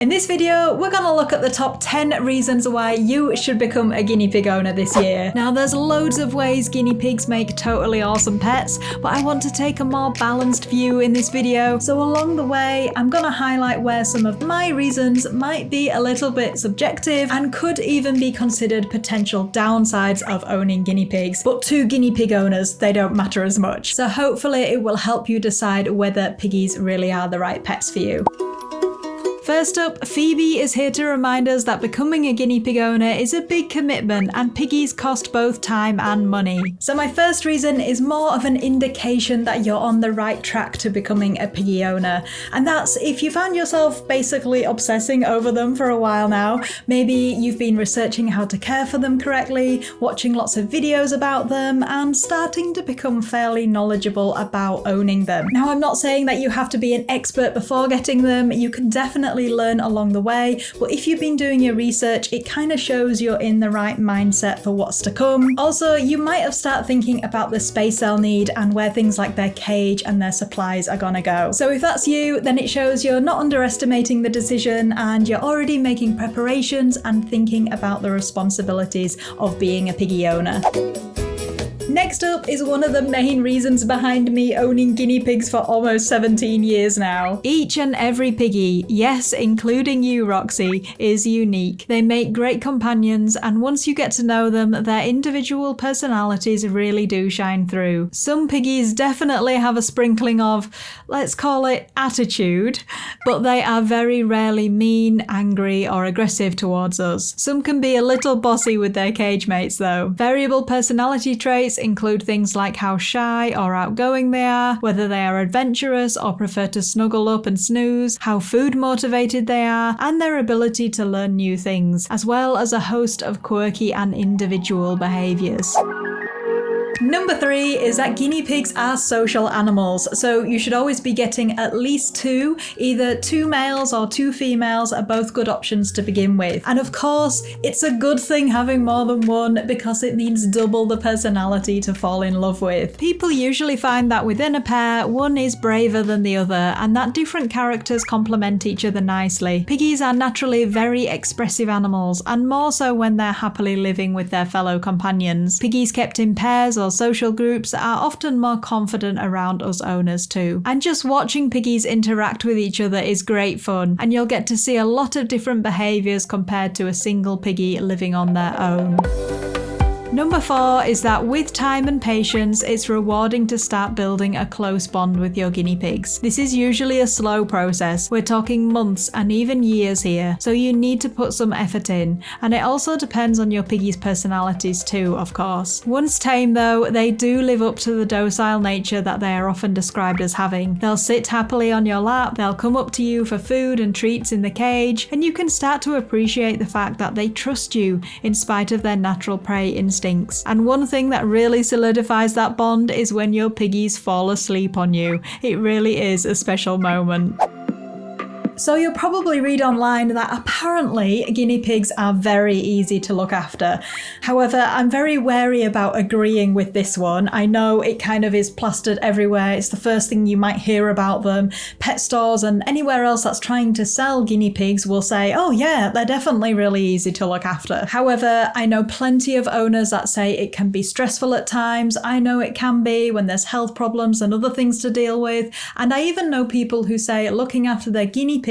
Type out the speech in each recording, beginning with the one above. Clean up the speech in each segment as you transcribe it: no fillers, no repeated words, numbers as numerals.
In this video, we're gonna look at the top 10 reasons why you should become a guinea pig owner this year. Now, there's loads of ways guinea pigs make totally awesome pets, but I want to take a more balanced view in this video. So along the way, I'm gonna highlight where some of my reasons might be a little bit subjective and could even be considered potential downsides of owning guinea pigs. But to guinea pig owners, they don't matter as much. So hopefully it will help you decide whether piggies really are the right pets for you. First up, Phoebe is here to remind us that becoming a guinea pig owner is a big commitment and piggies cost both time and money. So my first reason is more of an indication that you're on the right track to becoming a piggy owner. And that's if you found yourself basically obsessing over them for a while now. Maybe you've been researching how to care for them correctly, watching lots of videos about them, and starting to become fairly knowledgeable about owning them. Now, I'm not saying that you have to be an expert before getting them. You can definitely learn along the way, but if you've been doing your research, it kind of shows you're in the right mindset for what's to come. Also, you might have started thinking about the space they'll need and where things like their cage and their supplies are gonna go. So if that's you, then it shows you're not underestimating the decision and you're already making preparations and thinking about the responsibilities of being a piggy owner. Next up is one of the main reasons behind me owning guinea pigs for almost 17 years now. Each and every piggy, yes, including you, Roxy, is unique. They make great companions, and once you get to know them, their individual personalities really do shine through. Some piggies definitely have a sprinkling of, let's call it, attitude, but they are very rarely mean, angry, or aggressive towards us. Some can be a little bossy with their cage mates though. Variable personality traits include things like how shy or outgoing they are, whether they are adventurous or prefer to snuggle up and snooze, how food motivated they are, and their ability to learn new things, as well as a host of quirky and individual behaviours. Number 3 is that guinea pigs are social animals, so you should always be getting at least 2, either 2 males or 2 females are both good options to begin with. And of course, it's a good thing having more than one because it means double the personality to fall in love with. People usually find that within a pair, one is braver than the other and that different characters complement each other nicely. Piggies are naturally very expressive animals, and more so when they're happily living with their fellow companions. Piggies kept in pairs or social groups are often more confident around us owners too. And just watching piggies interact with each other is great fun, and you'll get to see a lot of different behaviours compared to a single piggy living on their own. Number 4 is that with time and patience, it's rewarding to start building a close bond with your guinea pigs. This is usually a slow process. We're talking months and even years here, so you need to put some effort in. And it also depends on your piggies' personalities too, of course. Once tame though, they do live up to the docile nature that they are often described as having. They'll sit happily on your lap, they'll come up to you for food and treats in the cage, and you can start to appreciate the fact that they trust you in spite of their natural prey instincts. And one thing that really solidifies that bond is when your piggies fall asleep on you. It really is a special moment. So you'll probably read online that apparently guinea pigs are very easy to look after. However, I'm very wary about agreeing with this one. I know it kind of is plastered everywhere. It's the first thing you might hear about them. Pet stores and anywhere else that's trying to sell guinea pigs will say, oh yeah, they're definitely really easy to look after. However, I know plenty of owners that say it can be stressful at times. I know it can be when there's health problems and other things to deal with. And I even know people who say looking after their guinea pigs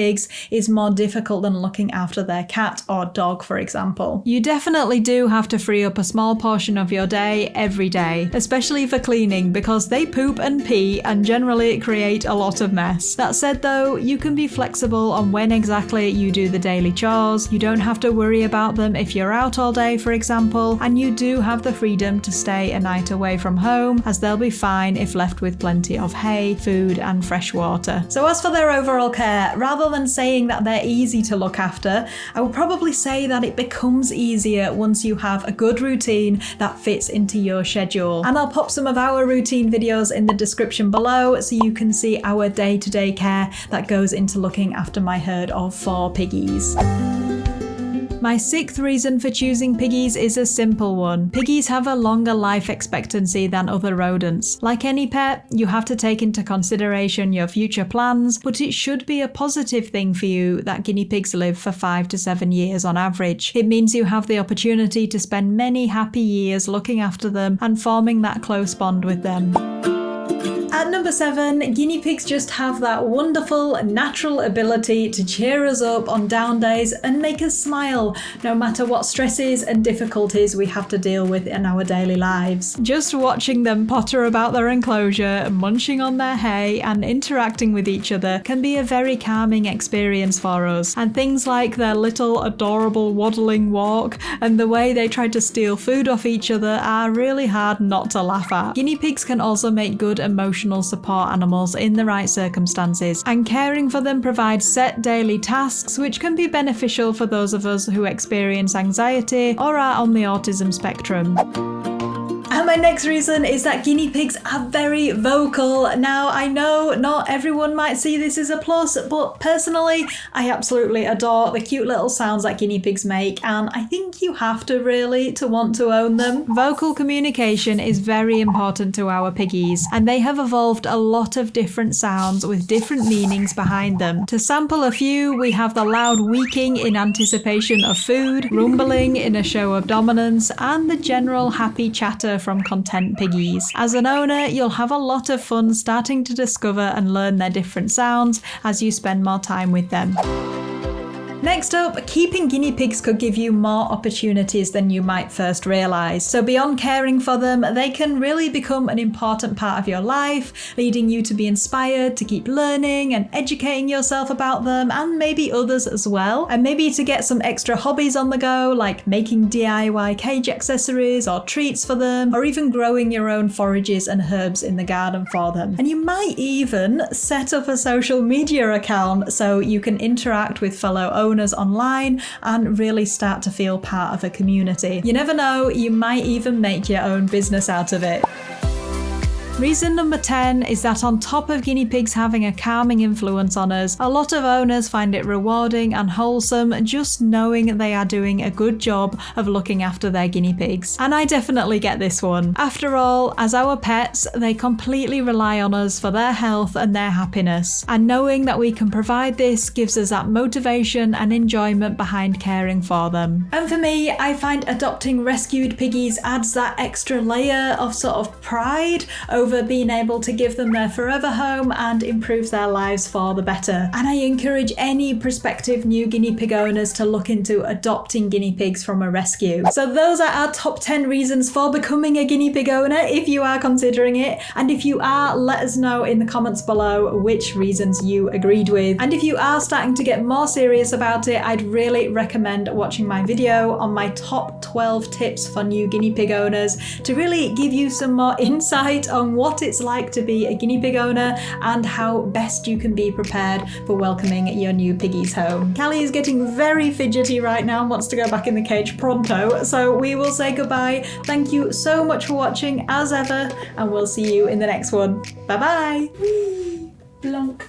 is more difficult than looking after their cat or dog, for example. You definitely do have to free up a small portion of your day every day, especially for cleaning, because they poop and pee and generally create a lot of mess. That said though, you can be flexible on when exactly you do the daily chores. You don't have to worry about them if you're out all day, for example, and you do have the freedom to stay a night away from home, as they'll be fine if left with plenty of hay, food and fresh water. So as for their overall care, rather than saying that they're easy to look after, I would probably say that it becomes easier once you have a good routine that fits into your schedule. And I'll pop some of our routine videos in the description below so you can see our day-to-day care that goes into looking after my herd of 4 piggies. My 6th reason for choosing piggies is a simple one. Piggies have a longer life expectancy than other rodents. Like any pet, you have to take into consideration your future plans, but it should be a positive thing for you that guinea pigs live for 5 to 7 years on average. It means you have the opportunity to spend many happy years looking after them and forming that close bond with them. At number 7, guinea pigs just have that wonderful natural ability to cheer us up on down days and make us smile, no matter what stresses and difficulties we have to deal with in our daily lives. Just watching them potter about their enclosure, munching on their hay and interacting with each other can be a very calming experience for us, and things like their little adorable waddling walk and the way they try to steal food off each other are really hard not to laugh at. Guinea pigs can also make good emotional support animals in the right circumstances, and caring for them provides set daily tasks which can be beneficial for those of us who experience anxiety or are on the autism spectrum. And my next reason is that guinea pigs are very vocal. Now, I know not everyone might see this as a plus, but personally, I absolutely adore the cute little sounds that guinea pigs make, and I think you have to really to want to own them. Vocal communication is very important to our piggies, and they have evolved a lot of different sounds with different meanings behind them. To sample a few, we have the loud weeking in anticipation of food, rumbling in a show of dominance, and the general happy chatter from content piggies. As an owner, you'll have a lot of fun starting to discover and learn their different sounds as you spend more time with them. Next up, keeping guinea pigs could give you more opportunities than you might first realise. So beyond caring for them, they can really become an important part of your life, leading you to be inspired to keep learning and educating yourself about them, and maybe others as well. And maybe to get some extra hobbies on the go, like making DIY cage accessories or treats for them, or even growing your own forages and herbs in the garden for them. And you might even set up a social media account so you can interact with fellow owners online and really start to feel part of a community. You never know, you might even make your own business out of it. Reason number 10 is that on top of guinea pigs having a calming influence on us, a lot of owners find it rewarding and wholesome just knowing they are doing a good job of looking after their guinea pigs. And I definitely get this one. After all, as our pets, they completely rely on us for their health and their happiness. And knowing that we can provide this gives us that motivation and enjoyment behind caring for them. And for me, I find adopting rescued piggies adds that extra layer of sort of pride over being able to give them their forever home and improve their lives for the better. And I encourage any prospective new guinea pig owners to look into adopting guinea pigs from a rescue. So those are our top 10 reasons for becoming a guinea pig owner if you are considering it. And if you are, let us know in the comments below which reasons you agreed with. And if you are starting to get more serious about it, I'd really recommend watching my video on my top 12 tips for new guinea pig owners to really give you some more insight on what it's like to be a guinea pig owner and how best you can be prepared for welcoming your new piggies home. Callie is getting very fidgety right now and wants to go back in the cage pronto, so we will say goodbye. Thank you so much for watching as ever, and we'll see you in the next one. Bye bye! Whee! Blonk.